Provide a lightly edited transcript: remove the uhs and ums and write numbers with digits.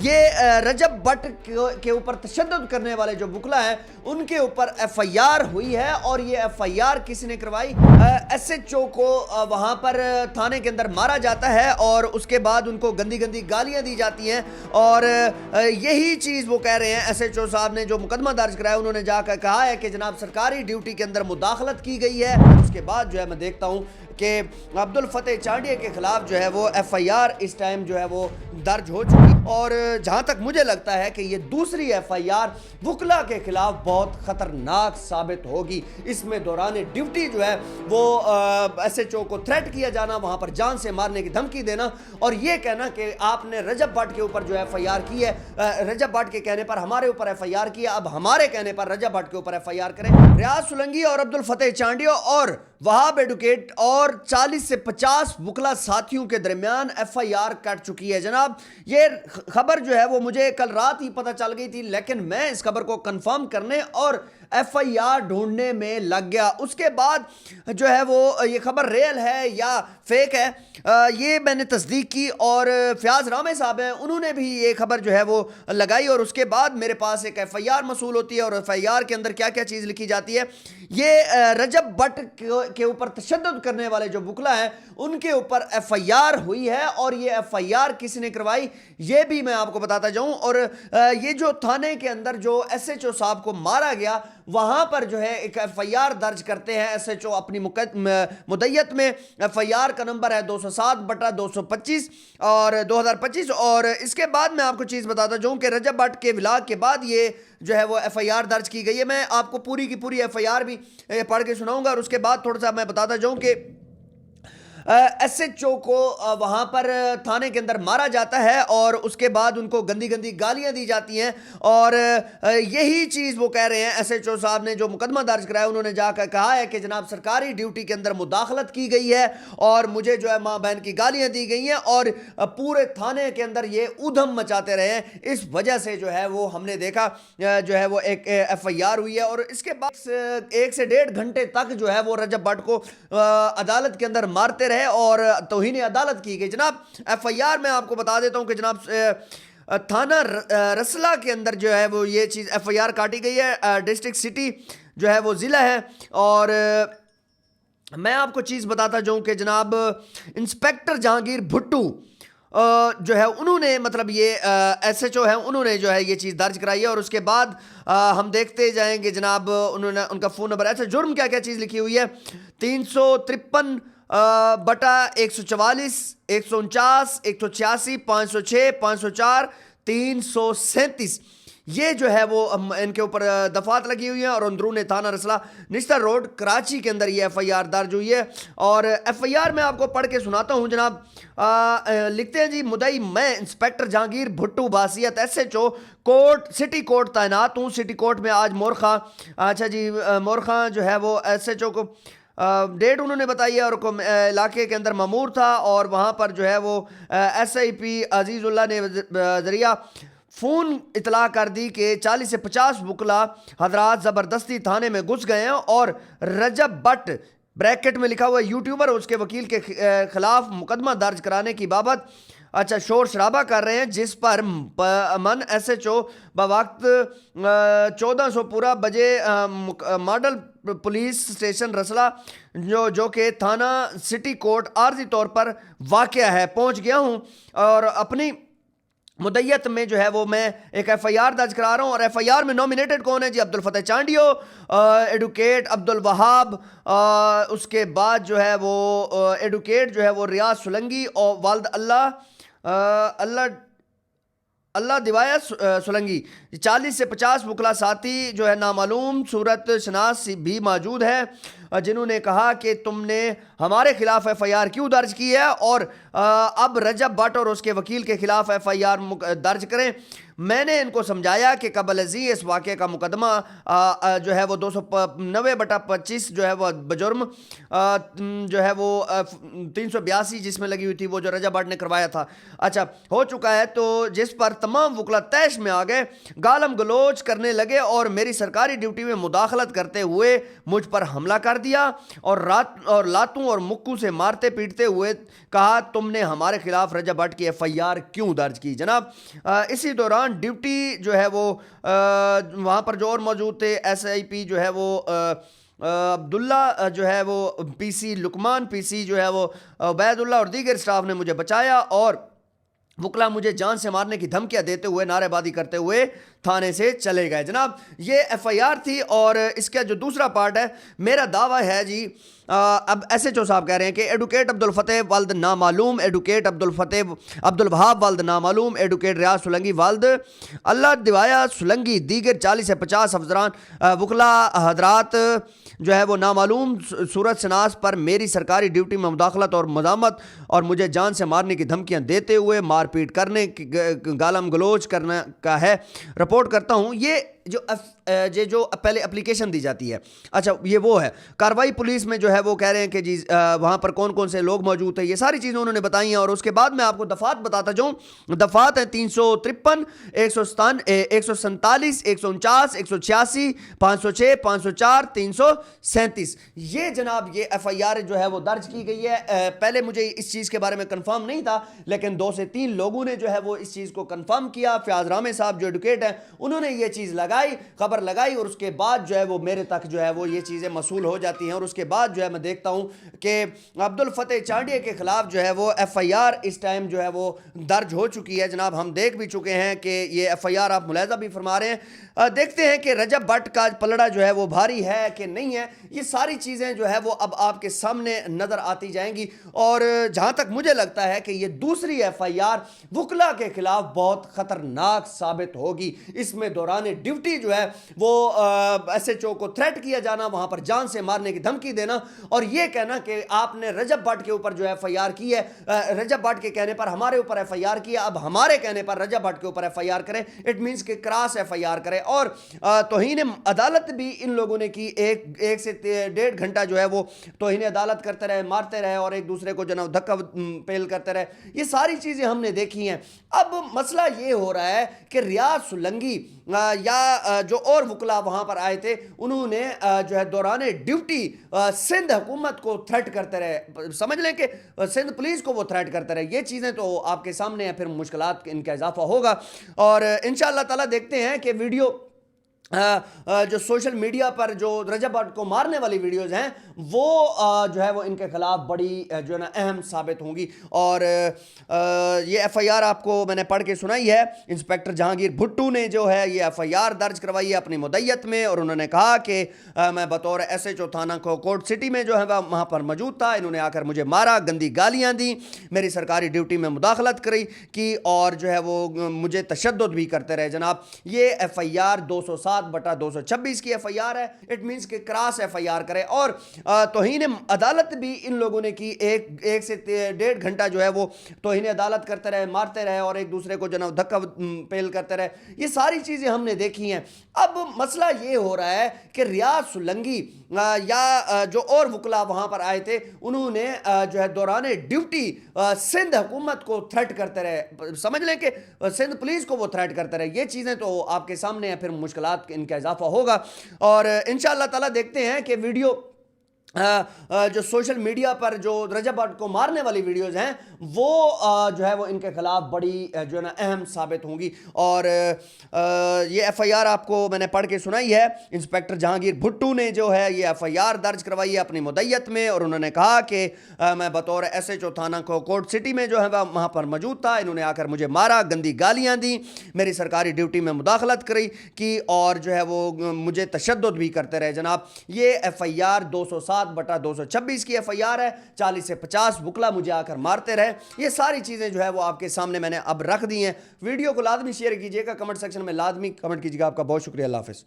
یہ رجب بٹ کے اوپر تشدد کرنے والے جو وکلا ہیں ان کے اوپر ایف آئی آر ہوئی ہے، اور یہ ایف آئی آر کسی نے کروائی؟ ایس ایچ او کو وہاں پر تھانے کے اندر مارا جاتا ہے اور اس کے بعد ان کو گندی گندی گالیاں دی جاتی ہیں، اور یہی چیز وہ کہہ رہے ہیں۔ ایس ایچ او صاحب نے جو مقدمہ درج کرایا، انہوں نے جا کر کہا ہے کہ جناب سرکاری ڈیوٹی کے اندر مداخلت کی گئی ہے۔ اس کے بعد جو ہے میں دیکھتا ہوں کہ عبدالفتح چانڈیے کے خلاف جو ہے وہ ایف آئی آر اس ٹائم جو ہے وہ درج ہو چکی، اور جہاں تک مجھے لگتا ہے کہ یہ دوسری ایف آئی آر وکلا کے خلاف بہت خطرناک ثابت ہوگی۔ اس میں دوران ڈیوٹی جو ہے وہ ایس ایچ او کو تھریٹ کیا جانا، وہاں پر جان سے مارنے کی دھمکی دینا، اور یہ کہنا کہ آپ نے رجب بٹ کے اوپر جو ایف آئی آر کی ہے، رجب بٹ کے کہنے پر ہمارے اوپر ایف آئی آر کی ہے، اب ہمارے کہنے پر رجب بٹ کے اوپر ایف آئی آر کریں۔ ریاض سولنگی اور عبدالفتح چانڈیو اور وہاب ایڈوکیٹ اور 40 سے 50 وکلا ساتھیوں کے درمیان ایف آئی آر کٹ چکی ہے۔ جناب یہ خبر جو ہے وہ مجھے کل رات ہی پتہ چل گئی تھی، لیکن میں اس خبر کو کنفرم کرنے اور ایف آئی آر ڈھونڈنے میں لگ گیا۔ اس کے بعد جو ہے وہ یہ خبر ریل ہے یا فیک ہے، یہ میں نے تصدیق کی، اور فیاض رامے صاحب ہیں، انہوں نے بھی یہ خبر جو ہے وہ لگائی، اور اس کے بعد میرے پاس ایک ایف آئی آر موصول ہوتی ہے، اور ایف آئی آر کے اندر کیا کیا چیز لکھی جاتی ہے۔ یہ رجب بٹ کے اوپر تشدد کرنے والے جو وکلا ہیں ان کے اوپر ایف آئی آر ہوئی ہے، اور یہ ایف آئی آر کسی نے کروائی یہ بھی میں آپ کو بتاتا جاؤں۔ اور یہ جو تھانے کے اندر جو ایس ایچ او صاحب کو مارا گیا، وہاں پر جو ہے ایک ایف آئی آر درج کرتے ہیں ایس ایچ او اپنی مدیت میں۔ ایف آئی آر کا نمبر ہے 207/225 اور 2025، اور اس کے بعد میں آپ کو چیز بتاتا جاؤں کہ رجب بٹ کے ولاگ کے بعد یہ جو ہے وہ ایف آئی آر درج کی گئی ہے۔ میں آپ کو پوری کی پوری ایف آئی آر بھی پڑھ کے سناؤں گا، اور اس کے بعد تھوڑا سا میں بتاتا جاؤں کہ ایس ایچ او کو وہاں پر تھانے کے اندر مارا جاتا ہے، اور اس کے بعد ان کو گندی گندی گالیاں دی جاتی ہیں، اور یہی چیز وہ کہہ رہے ہیں۔ ایس ایچ او صاحب نے جو مقدمہ درج کرایا، انہوں نے جا کر کہا ہے کہ جناب سرکاری ڈیوٹی کے اندر مداخلت کی گئی ہے، اور مجھے جو ہے ماں بہن کی گالیاں دی گئی ہیں، اور پورے تھانے کے اندر یہ ادھم مچاتے رہے ہیں۔ اس وجہ سے جو ہے وہ ہم نے دیکھا جو ہے وہ ایک ایف آئی آر ہوئی ہے، اور اس کے بعد 1 سے 1.5 گھنٹے تک جو ہے وہ رجب بٹ کو عدالت کے اندر مارتے رہے اور توہین عدالت کی گئی۔ جناب ایف آئی آر میں آپ کو بتا دیتا ہوں کہ جناب تھانہ رسلہ کے اندر جو ہے وہ یہ چیز ایف آئی آر کاٹی گئی ہے۔ ڈسٹرکٹ سٹی جو ہے وہ ضلع ہے، اور میں آپ کو چیز بتاتا جاؤں کہ جناب انسپیکٹر جہانگیر بھٹو جو ہے انہوں نے مطلب یہ ایس ایچ او ہے، انہوں نے جو ہے یہ چیز درج کرائی ہے، اور اس کے بعد ہم دیکھتے جائیں گے جناب انہوں نے ان کا فون نمبر ایسا جرم کیا کیا چیز لکھی ہوئی ہے۔ 353/144 149 186 506 504 337 یہ جو ہے وہ ان کے اوپر دفعات لگی ہوئی ہیں، اور اندرون تھانہ رسلہ نشتر روڈ کراچی کے اندر یہ ایف آئی آر درج ہوئی ہے۔ اور ایف آئی آر میں آپ کو پڑھ کے سناتا ہوں جناب۔ لکھتے ہیں جی، مدعی میں انسپیکٹر جہانگیر بھٹو بحیثیت ایس ایچ او کوٹ سٹی کوٹ تعینات ہوں۔ سٹی کوٹ میں آج مورخہ اچھا جی مورخہ جو ہے وہ ایس ایچ او کو ڈیٹ انہوں نے بتائی ہے، اور علاقے کے اندر مامور تھا، اور وہاں پر جو ہے وہ ایس آئی پی عزیز اللہ نے ذریعہ فون اطلاع کر دی کہ 40 سے 50 وکلا حضرات زبردستی تھانے میں گھس گئے ہیں، اور رجب بٹ بریکٹ میں لکھا ہوا یوٹیوبر اور اس کے وکیل کے خلاف مقدمہ درج کرانے کی بابت شور شرابہ کر رہے ہیں، جس پر من ایس ایچ او بوقت 1400 پورا بجے ماڈل پولیس اسٹیشن رسلہ جو کہ تھانہ سٹی کوٹ عارضی طور پر واقع ہے پہنچ گیا ہوں، اور اپنی مدیت میں جو ہے وہ میں ایک ایف آئی آر درج کرا رہا ہوں۔ اور ایف آئی آر میں نومینیٹڈ کون ہے جی؟ عبدالفتح چانڈیو، ایڈوکیٹ عبدالوہاب، اس کے بعد جو ہے وہ ایڈوکیٹ جو ہے وہ ریاض سولنگی، اور والد اللہ دیوایا سولنگی۔ 40 سے 50 وکلا ساتھی جو ہے نامعلوم صورت شناس بھی موجود ہے، جنہوں نے کہا کہ تم نے ہمارے خلاف ایف آئی آر کیوں درج کی ہے، اور اب رجب بٹ اور اس کے وکیل کے خلاف ایف آئی آر درج کریں۔ میں نے ان کو سمجھایا کہ قبل ازیں اس واقعے کا مقدمہ جو ہے وہ 290/25 جو ہے وہ بجرم جو ہے وہ 382 جس میں لگی ہوئی تھی، وہ جو رجب بٹ نے کروایا تھا، اچھا ہو چکا ہے، تو جس پر تمام وکلا تیش میں آ گئے، گالم گلوچ کرنے لگے، اور میری سرکاری ڈیوٹی میں مداخلت کرتے ہوئے مجھ پر حملہ کر دیا، اور لاتوں اور مکو سے مارتے پیٹتے ہوئے کہا تم نے ہمارے خلاف رجب بٹ کی ایف آئی آر کیوں درج کی جناب. اسی دوران ڈیوٹی جو ہے وہ وہاں پر جو اور موجود تھے ایس آئی پی جو ہے وہ عبداللہ جو ہے وہ پی سی لکمان پی سی جو ہے وہ عبید اللہ اور دیگر اسٹاف نے مجھے بچایا اور وکلا مجھے جان سے مارنے کی دھمکیاں دیتے ہوئے نعرے بازی کرتے ہوئے تھانے سے چلے گئے. جناب یہ ایف آئی آر تھی اور اس کا جو دوسرا پارٹ ہے میرا دعویٰ ہے جی اب ایس ایچ او صاحب کہہ رہے ہیں کہ ایڈوکیٹ عبدالفتح والد نامعلوم ایڈوکیٹ عبدالوہاب والد نامعلوم ایڈوکیٹ ریاض سولنگی والد اللہ دوایا سولنگی دیگر 40 سے 50 افسران وکلا حضرات جو ہے وہ نامعلوم صورت شناس پر میری سرکاری ڈیوٹی میں مداخلت اور مزاحمت اور مجھے جان سے مارنے کی دھمکیاں دیتے ہوئے مار پیٹ کرنے گالم گلوچ کرنے کا ہے رپورٹ کرتا ہوں. یہ جو پہلے اپلیکیشن دی جاتی ہے اچھا یہ وہ ہے کاروائی پولیس میں جو ہے وہ کہہ رہے ہیں کہ جی وہاں پر کون کون سے لوگ موجود تھے یہ ساری چیزیں انہوں نے بتائی ہیں. اور اس کے بعد میں آپ کو دفعات بتاتا جاؤں. دفعات ہیں 353 147 149 186 506 504 337. یہ جناب یہ ایف آئی آر جو ہے وہ درج کی گئی ہے. پہلے مجھے اس چیز کے بارے میں کنفرم نہیں تھا لیکن 2 سے 3 لوگوں نے جو ہے وہ اس چیز کو کنفرم کیا. فیاض رامے صاحب جو ایڈوکیٹ ہیں انہوں نے یہ چیز خبر لگائی اور اس کے بعد جو ہے وہ میرے تک جو ہے وہ یہ چیزیں موصول ہو جاتی ہیں. اور اس کے بعد جو ہے میں دیکھتا ہوں کہ عبدالفتح چانڈیے کے خلاف جو ہے وہ ایف آئی آر اس ٹائم جو ہے وہ درج ہو چکی ہے. جناب ہم دیکھ بھی چکے ہیں کہ یہ ایف آئی آر آپ ملاحظہ بھی فرما رہے ہیں. دیکھتے ہیں کہ رجب بٹ کا پلڑا جو ہے وہ بھاری ہے کہ نہیں ہے. یہ ساری چیزیں جو ہے وہ اب آپ کے سامنے نظر آتی جائیں گی. اور جہاں تک مجھے لگتا ہے کہ یہ دوسری ایف آئی آر وکلا کے خلاف بہت خطرناک ثابت ہوگی. اس میں دوران ڈیوٹی جو ہے وہ ایس ایچ او کو تھریٹ کیا جانا وہاں پر جان سے مارنے کی دھمکی دینا اور یہ کہنا کہ آپ نے رجب بٹ کے اوپر جو ایف آئی آر کی ہے رجب بٹ کے کہنے پر ہمارے اوپر ایف آئی آر کیا اب ہمارے کہنے پر رجب بٹ کے اوپر ایف آئی آر کریں. اٹ مینس کہ کراس ایف آئی آر کریں. اور توہین عدالت بھی ان لوگوں نے کی. ایک سے 1.5 گھنٹہ جو ہے وہ توہین عدالت کرتے رہے مارتے رہے اور ایک دوسرے کو جناب دھکا پیل کرتے رہے. یہ ساری چیزیں ہم نے دیکھی ہیں. اب مسئلہ یہ ہو رہا ہے کہ ریاض سولنگی یا جو اور وکلا وہاں پر آئے تھے انہوں نے جو ہے دوران ڈیوٹی سندھ حکومت کو تھریٹ کرتے رہے. سمجھ لیں کہ سندھ پولیس کو وہ تھریٹ کرتے رہے. یہ چیزیں تو آپ کے سامنے ہیں. پھر مشکلات ان کا اضافہ ہوگا اور انشاءاللہ تعالیٰ دیکھتے ہیں کہ ویڈیو جو سوشل میڈیا پر جو رجب بٹ کو مارنے والی ویڈیوز ہیں وہ جو ہے وہ ان کے خلاف بڑی جو ہے نا اہم ثابت ہوں گی. اور یہ ایف آئی آر آپ کو میں نے پڑھ کے سنائی ہے. انسپیکٹر جہانگیر بھٹو نے جو ہے یہ ایف آئی آر درج کروائی ہے اپنی مدعیت میں اور انہوں نے کہا کہ میں بطور ایس ایچ او تھانہ کوٹ سٹی میں جو ہے وہاں پر موجود تھا. انہوں نے آ کر مجھے مارا گندی گالیاں دیں میری سرکاری ڈیوٹی میں مداخلت کی اور جو ہے وہ مجھے تشدد بھی کرتے رہے. جناب یہ ایف آئی آر 207/226 کی ایف آئی آر ہے. اٹ مینس کہ کراس ایف آئی آر کرے. اور توہین عدالت بھی ان لوگوں نے کی. ایک سے 1.5 گھنٹہ جو ہے وہ توہین عدالت کرتے رہے مارتے رہے اور ایک دوسرے کو جناب دھکا پیل کرتے رہے. یہ ساری چیزیں ہم نے دیکھی ہیں. اب مسئلہ یہ ہو رہا ہے کہ ریاض سولنگی یا جو اور وکلا وہاں پر آئے تھے انہوں نے جو ہے دوران ڈیوٹی سندھ حکومت کو تھریٹ کرتے رہے. سمجھ لیں کہ سندھ پولیس کو وہ تھریٹ کرتے رہے. یہ چیزیں تو آپ کے سامنے ہیں. پھر مشکلات ان کا اضافہ ہوگا اور انشاءاللہ تعالیٰ دیکھتے ہیں کہ ویڈیو جو سوشل میڈیا پر جو رجب بٹ کو مارنے والی ویڈیوز ہیں وہ جو ہے وہ ان کے خلاف بڑی جو ہے نا اہم ثابت ہوں گی. اور یہ ایف آئی آر آپ کو میں نے پڑھ کے سنائی ہے. انسپیکٹر جہانگیر بھٹو نے جو ہے یہ ایف آئی آر درج کروائی ہے اپنی مدعیت میں اور انہوں نے کہا کہ میں بطور ایس ایچ او تھانہ کوٹ سٹی میں جو ہے وہاں پر موجود تھا. انہوں نے آ کر مجھے مارا گندی گالیاں دیں میری سرکاری ڈیوٹی میں مداخلت کی اور جو ہے وہ مجھے تشدد بھی کرتے رہے. جناب یہ ایف آئی آر 207/226 کی ایف آئی آر ہے. 40 سے 50 وکلا مجھے آ کر مارتے رہے. یہ ساری چیزیں جو ہے وہ آپ کے سامنے میں نے اب رکھ دی ہیں. ویڈیو کو لازمی شیئر کیجئے گا, کمنٹ سیکشن میں لازمی کمنٹ کیجئے گا. آپ کا بہت شکریہ. اللہ حافظ.